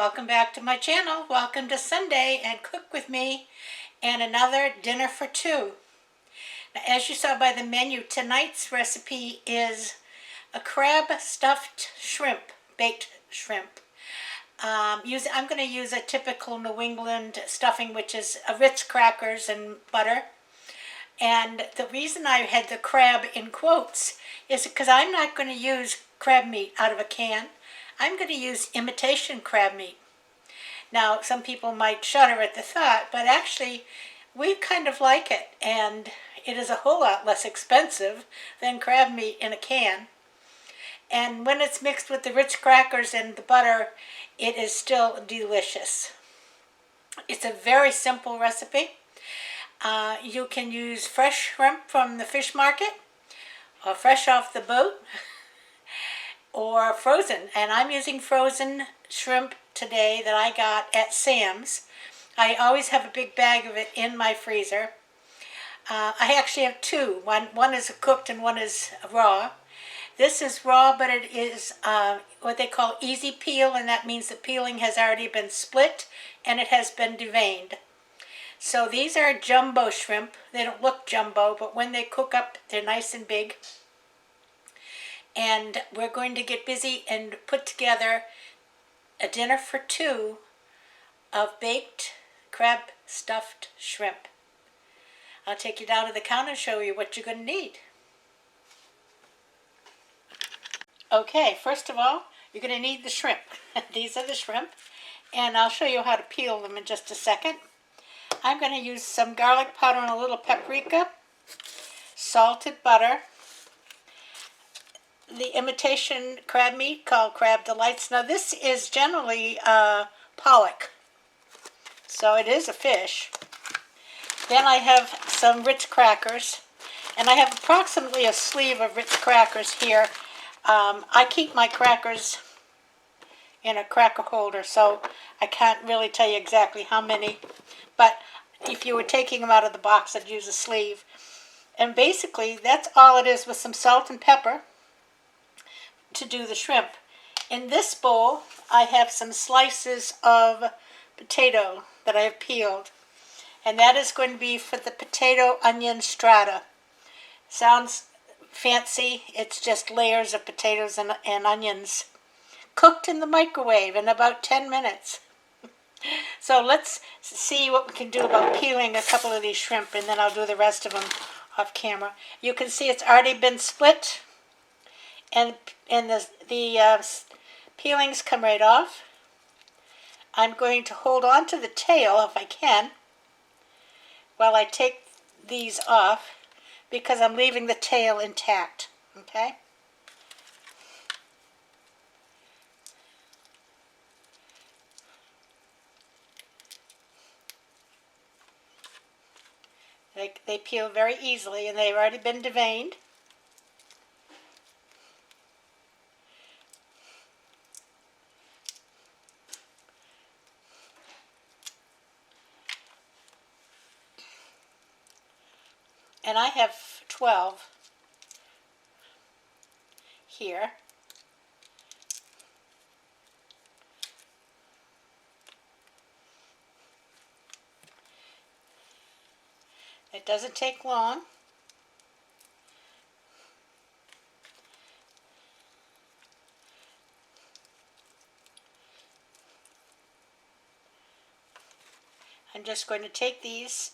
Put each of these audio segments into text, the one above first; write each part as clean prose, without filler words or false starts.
welcome back to my channel. Welcome to Sunday and Cook with me and another dinner for two. Now, as you saw by the menu, tonight's recipe is a crab stuffed shrimp, baked shrimp. I'm going to use a typical New England stuffing, which is a Ritz Crackers and butter. And the reason I had the crab in quotes is because I'm not going to use crab meat out of a can. I'm going to use imitation crab meat. Now, some people might shudder at the thought, but actually, we kind of like it, and it is a whole lot less expensive than crab meat in a can. And when it's mixed with the Ritz Crackers and the butter, it is still delicious. It's a very simple recipe. You can use fresh shrimp from the fish market, or fresh off the boat, or frozen. And I'm using frozen shrimp today that I got at Sam's. I always have a big bag of it in my freezer. I actually have two. One is cooked and one is raw. This is raw, but it is what they call easy peel, and that means the peeling has already been split and it has been deveined. So these are jumbo shrimp. They don't look jumbo, but when they cook up, they're nice and big. And we're going to get busy and put together a dinner for two of baked crab stuffed shrimp. I'll take you down to the counter and show you what you're going to need. Okay, first of all, you're going to need the shrimp. These are the shrimp, and I'll show you how to peel them in just a second. I'm going to use some garlic powder and a little paprika, salted butter, the imitation crab meat called Crab Delights. Now this is generally pollock, so it is a fish. Then I have some Ritz Crackers, and I have approximately a sleeve of Ritz Crackers here. I keep my crackers in a cracker holder, so I can't really tell you exactly how many, but if you were taking them out of the box, I'd use a sleeve. And basically, that's all it is, with some salt and pepper to do the shrimp. In this bowl, I have some slices of potato that I have peeled, and that is going to be for the potato onion strata. Sounds fancy. It's just layers of potatoes and onions cooked in the microwave in about 10 minutes. So let's see what we can do about peeling a couple of these shrimp, and then I'll do the rest of them off camera. You can see it's already been split, and the peelings come right off. I'm going to hold on to the tail if I can while I take these off, because I'm leaving the tail intact, okay? They peel very easily, and they've already been deveined. And I have 12 here. It doesn't take long. I'm just going to take these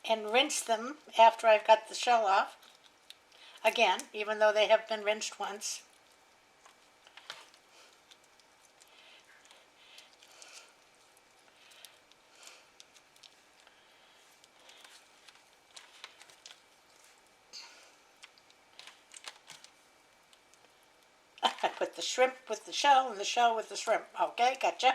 and rinse them after I've got the shell off. Again, even though they have been rinsed once. I put the shrimp with the shell and the shell with the shrimp. Okay, gotcha.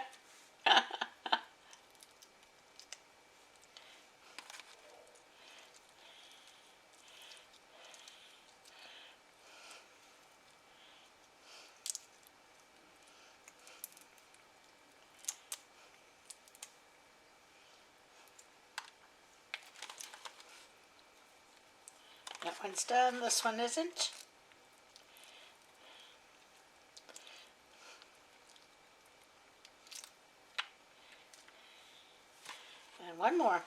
That one's done, this one isn't. one more.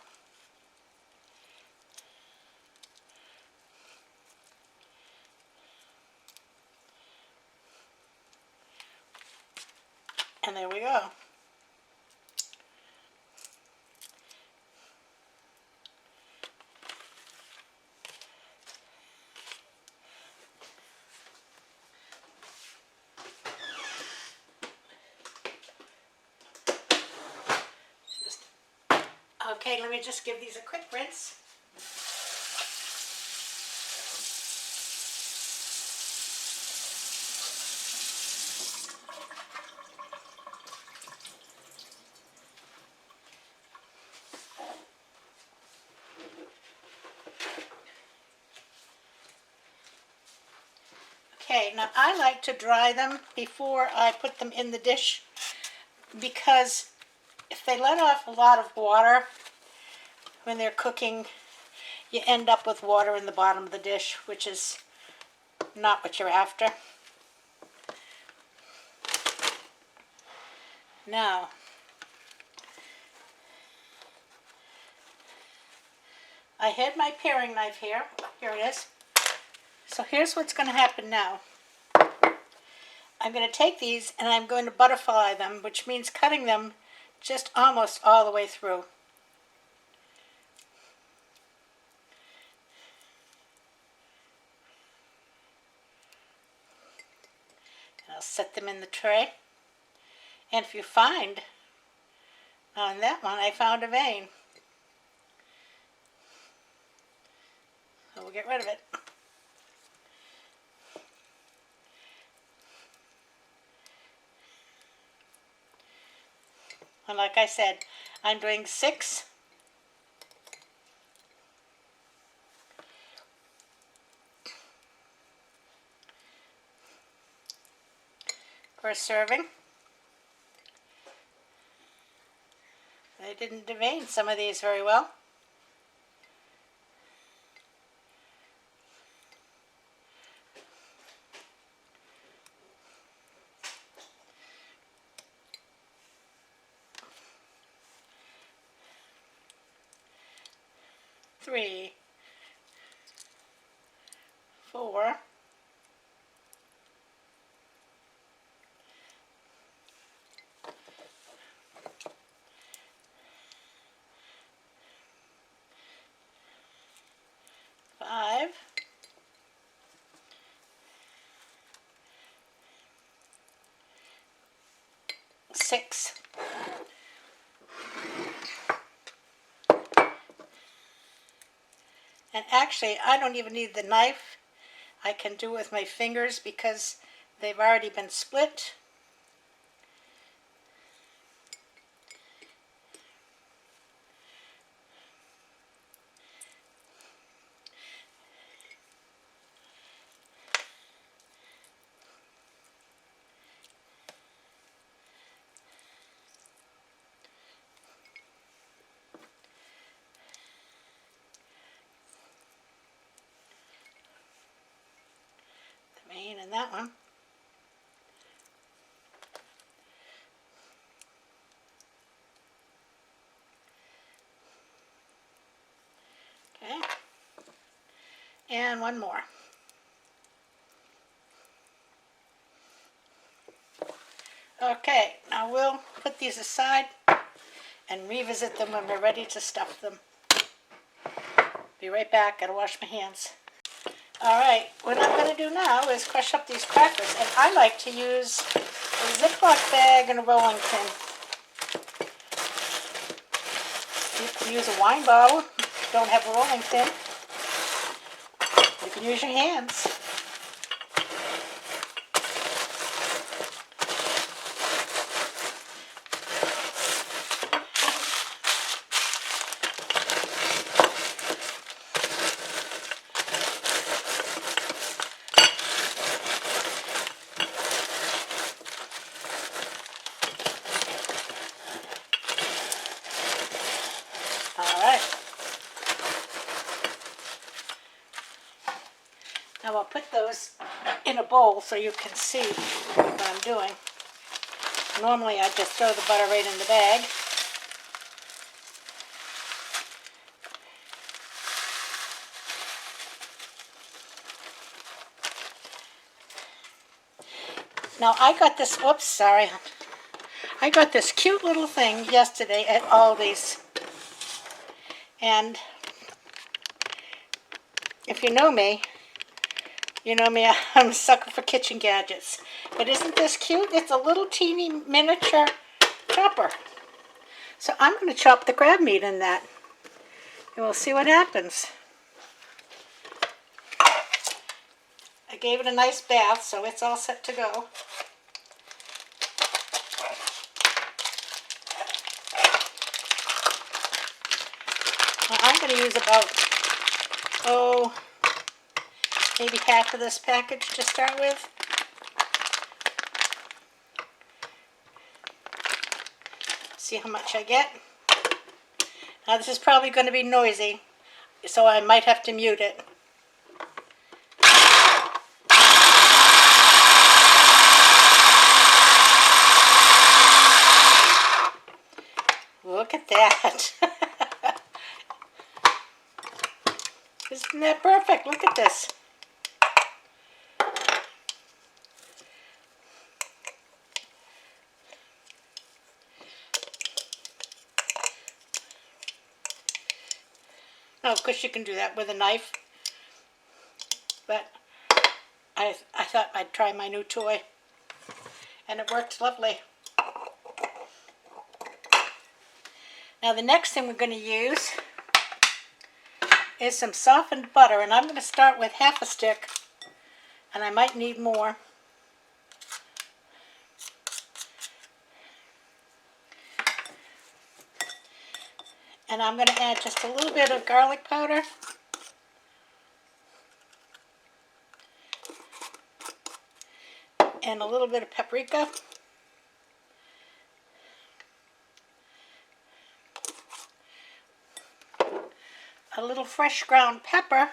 And there we go. Okay, let me just give these a quick rinse. Okay, now I like to dry them before I put them in the dish because if they let off a lot of water when they're cooking, you end up with water in the bottom of the dish, which is not what you're after. Now, I had my paring knife here. Here it is. So here's what's going to happen now. I'm going to take these and I'm going to butterfly them, which means cutting them just almost all the way through. And I'll set them in the tray. And if you find, on that one I found a vein. So we'll get rid of it. And like I said, I'm doing 6. For a serving. I didn't devein some of these very well. Three, 4, 5, 6, and actually I don't even need the knife. I can do it with my fingers because they've already been split. The vein in that one. Okay. And one more. Okay, now we'll put these aside and revisit them when we're ready to stuff them. Be right back, gotta wash my hands. Alright, what I'm going to do now is crush up these crackers, and I like to use a Ziploc bag and a rolling pin. You can use a wine bottle if you don't have a rolling pin. You can use your hands. Now I'll put those in a bowl so you can see what I'm doing. Normally I just throw the butter right in the bag. Now I got this, whoops, sorry. I got this cute little thing yesterday at Aldi's. And if you know me, I'm a sucker for kitchen gadgets. But isn't this cute? It's a little teeny miniature chopper. So I'm going to chop the crab meat in that. And we'll see what happens. I gave it a nice bath, so it's all set to go. Now I'm going to use about, maybe half of this package to start with. See how much I get. Now this is probably going to be noisy, so I might have to mute it. Look at that. Isn't that perfect? Look at this. Oh, of course you can do that with a knife, but I thought I'd try my new toy, and it worked lovely. Now the next thing we're going to use is some softened butter, and I'm going to start with half a stick, and I might need more. And I'm going to add just a little bit of garlic powder. And a little bit of paprika. A little fresh ground pepper.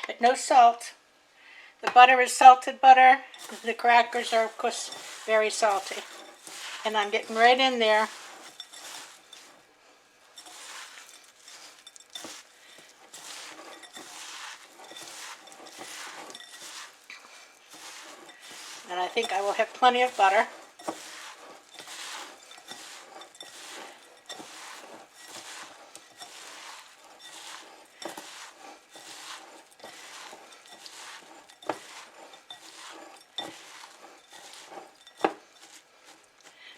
But no salt. The butter is salted butter. The crackers are, of course, very salty. And I'm getting right in there. And I think I will have plenty of butter.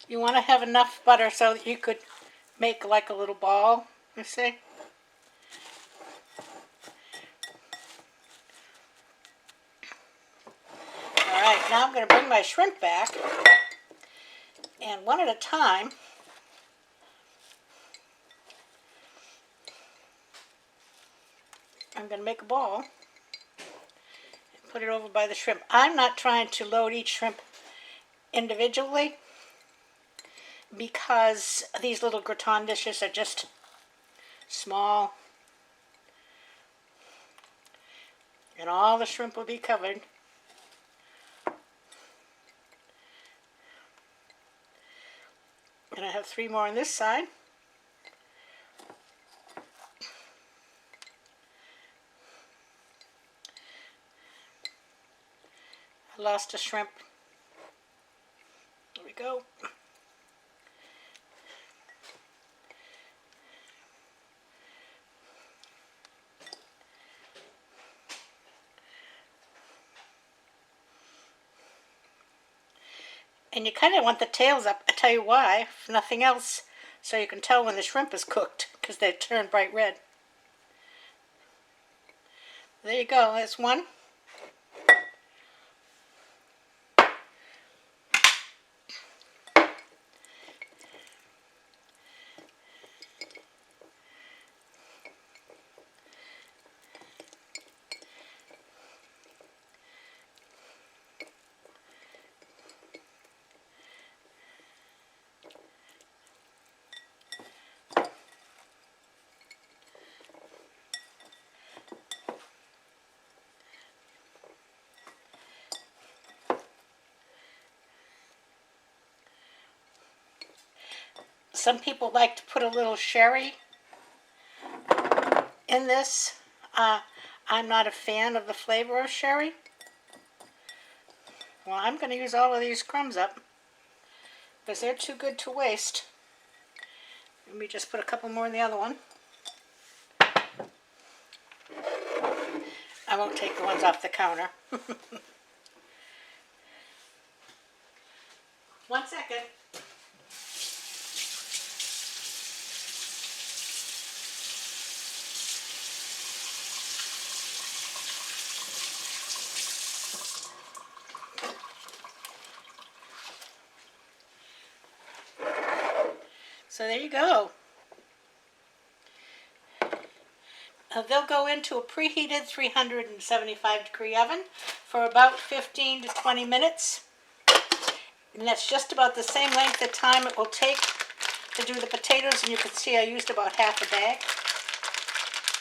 You want to have enough butter so that you could make like a little ball, you see? Alright, now I'm going to bring my shrimp back, and one at a time, I'm going to make a ball and put it over by the shrimp. I'm not trying to load each shrimp individually, because these little gratin dishes are just small, and all the shrimp will be covered. And I have 3 more on this side. I lost a shrimp. There we go. And you kind of want the tails up. I tell you why, if nothing else, so you can tell when the shrimp is cooked, because they turn bright red. There you go, there's one. Some people like to put a little sherry in this. I'm not a fan of the flavor of sherry. Well, I'm going to use all of these crumbs up because they're too good to waste. Let me just put a couple more in the other one. I won't take the ones off the counter. 1 second. So there you go. They'll go into a preheated 375-degree oven for about 15 to 20 minutes. And that's just about the same length of time it will take to do the potatoes. And you can see I used about half a bag.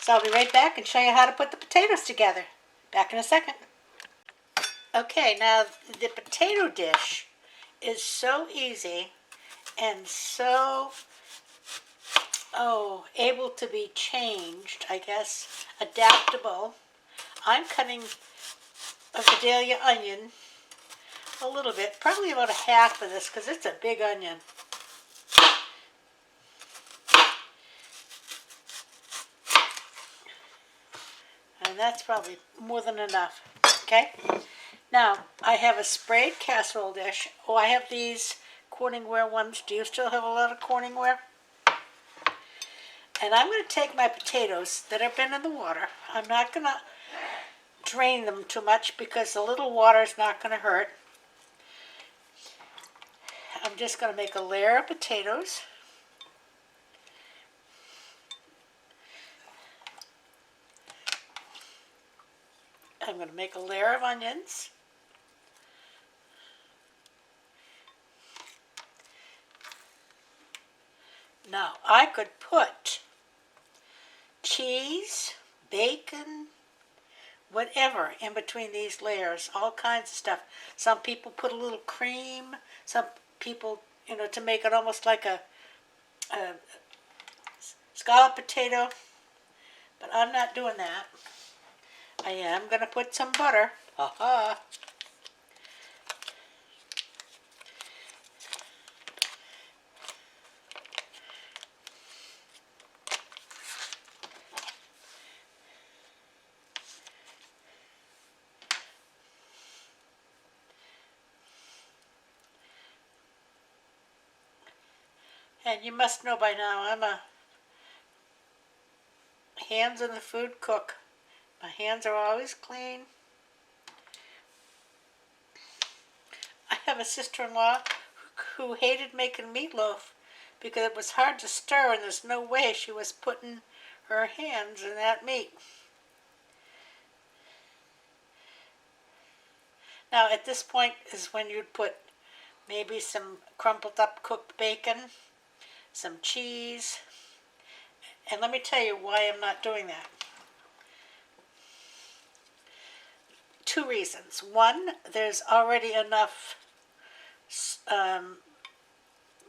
So I'll be right back and show you how to put the potatoes together. Back in a second. Okay, now the potato dish is so easy and so able to be changed, I guess, adaptable. I'm cutting a Vidalia onion a little bit, probably about a half of this because it's a big onion. And that's probably more than enough, okay? Now, I have a sprayed casserole dish. Oh, I have these Corningware ones. Do you still have a lot of Corningware? And I'm going to take my potatoes that have been in the water. I'm not going to drain them too much because the little water is not going to hurt. I'm just going to make a layer of potatoes. I'm going to make a layer of onions. Now, I could put cheese, bacon, whatever in between these layers, all kinds of stuff. Some people put a little cream, some people, to make it almost like a scallop potato, but I'm not doing that. I am going to put some butter. Ha-ha. And you must know by now, I'm a hands in the food cook. My hands are always clean. I have a sister-in-law who hated making meatloaf because it was hard to stir and there's no way she was putting her hands in that meat. Now at this point is when you'd put maybe some crumpled up cooked bacon, some cheese, and let me tell you why I'm not doing that. 2 reasons. One, there's already enough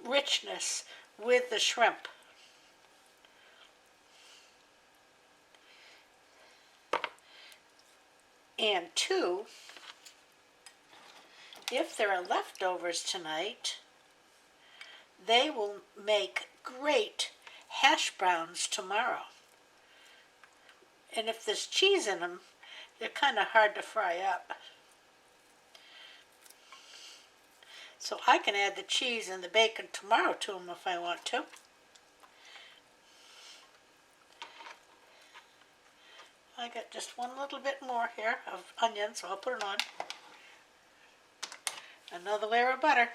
richness with the shrimp. And 2, if there are leftovers tonight, they will make great hash browns tomorrow. And if there's cheese in them, they're kind of hard to fry up. So I can add the cheese and the bacon tomorrow to them if I want to. I got just one little bit more here of onion, so I'll put it on. Another layer of butter.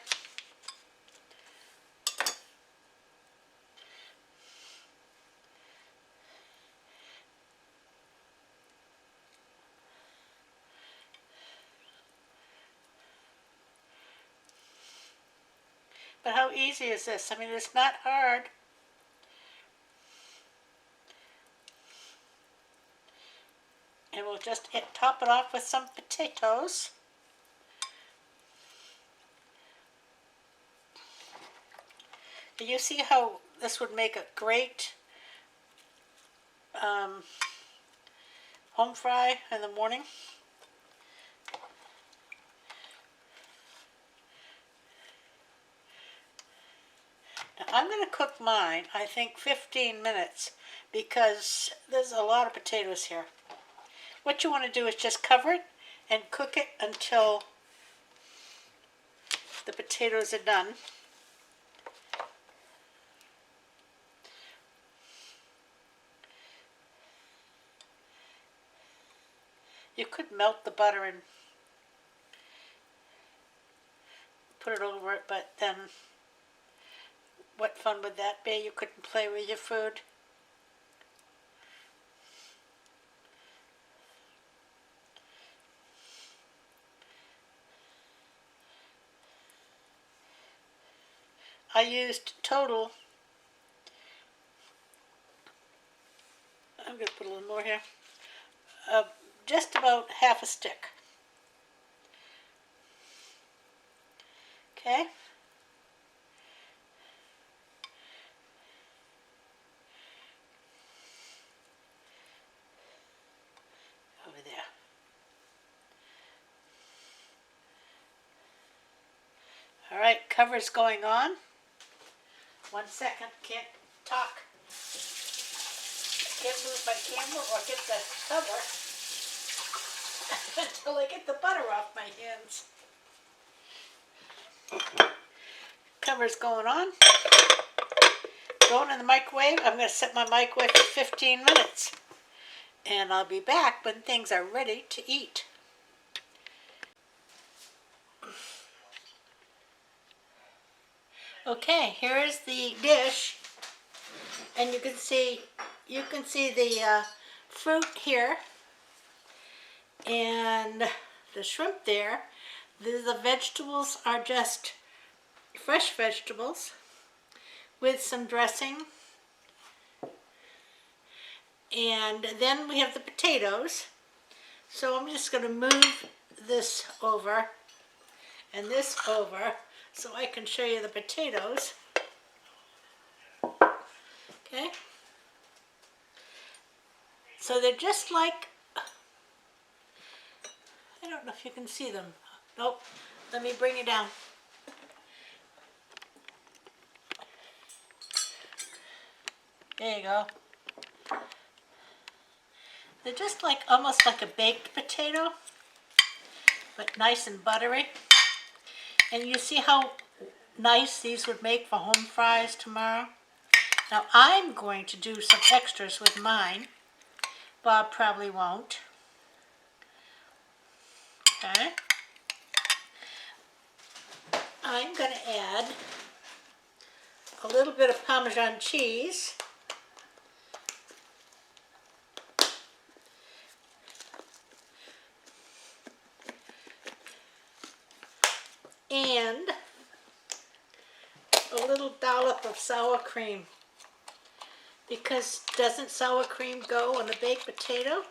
But how easy is this? I mean, it's not hard. And we'll just top it off with some potatoes. Do you see how this would make a great home fry in the morning. Now, I'm going to cook mine, I think 15 minutes, because there's a lot of potatoes here. What you want to do is just cover it and cook it until the potatoes are done. You could melt the butter and put it over it, but then what fun would that be? You couldn't play with your food. I used total, I'm going to put a little more here, just about half a stick. Okay? Over there. All right, cover's going on. 1 second, can't talk. Can't move my camera or get the cover until I get the butter off my hands. Cover's going on. Going in the microwave. I'm going to set my microwave for 15 minutes. And I'll be back when things are ready to eat. Okay, here is the dish. And you can see the fruit here and the shrimp there. The vegetables are just fresh vegetables with some dressing. And then we have the potatoes. So I'm just going to move this over and this over so I can show you the potatoes. Okay? So they're just like, I don't know if you can see them. Nope. Let me bring it down. There you go. They're just like, almost like a baked potato, but nice and buttery. And you see how nice these would make for home fries tomorrow? Now I'm going to do some extras with mine. Bob probably won't. Okay. I'm going to add a little bit of Parmesan cheese. And a little dollop of sour cream. Because doesn't sour cream go on a baked potato?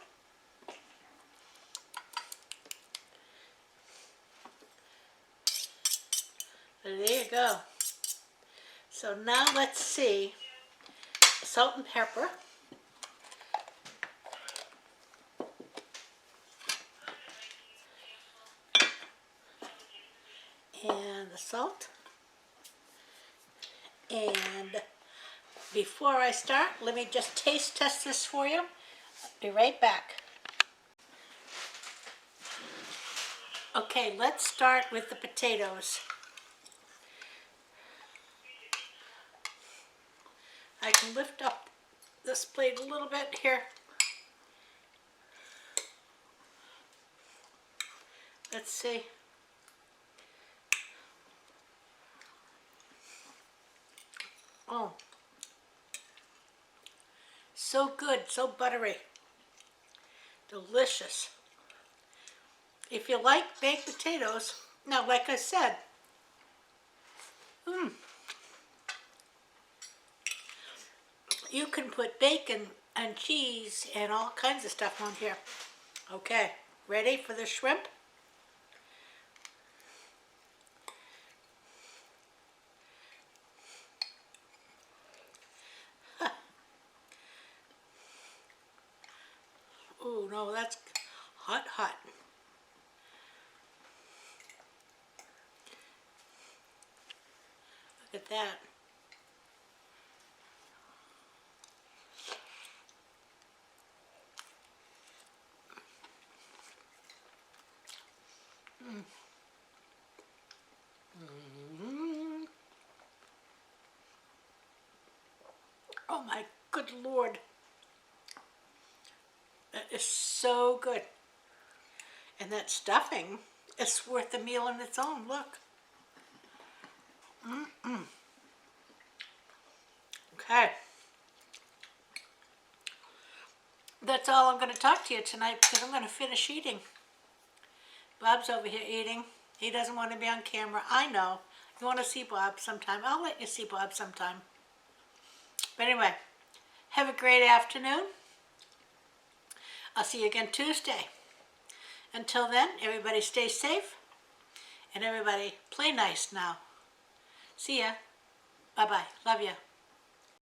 There you go. So now let's see. Salt and pepper. And the salt. And before I start, let me just taste test this for you. I'll be right back. Okay, let's start with the potatoes. I can lift up this plate a little bit here. Let's see. Oh, so good, so buttery, delicious. If you like baked potatoes, now like I said, you can put bacon and cheese and all kinds of stuff on here. Okay, ready for the shrimp? Ooh, no, that's hot, hot. Look at that. Oh my good Lord. That is so good. And that stuffing is worth the meal on its own. Look. Okay. That's all I'm going to talk to you tonight because I'm going to finish eating. Bob's over here eating. He doesn't want to be on camera. I know. You want to see Bob sometime. I'll let you see Bob sometime. But anyway, have a great afternoon. I'll see you again Tuesday. Until then, everybody stay safe. And everybody play nice now. See ya. Bye-bye. Love ya.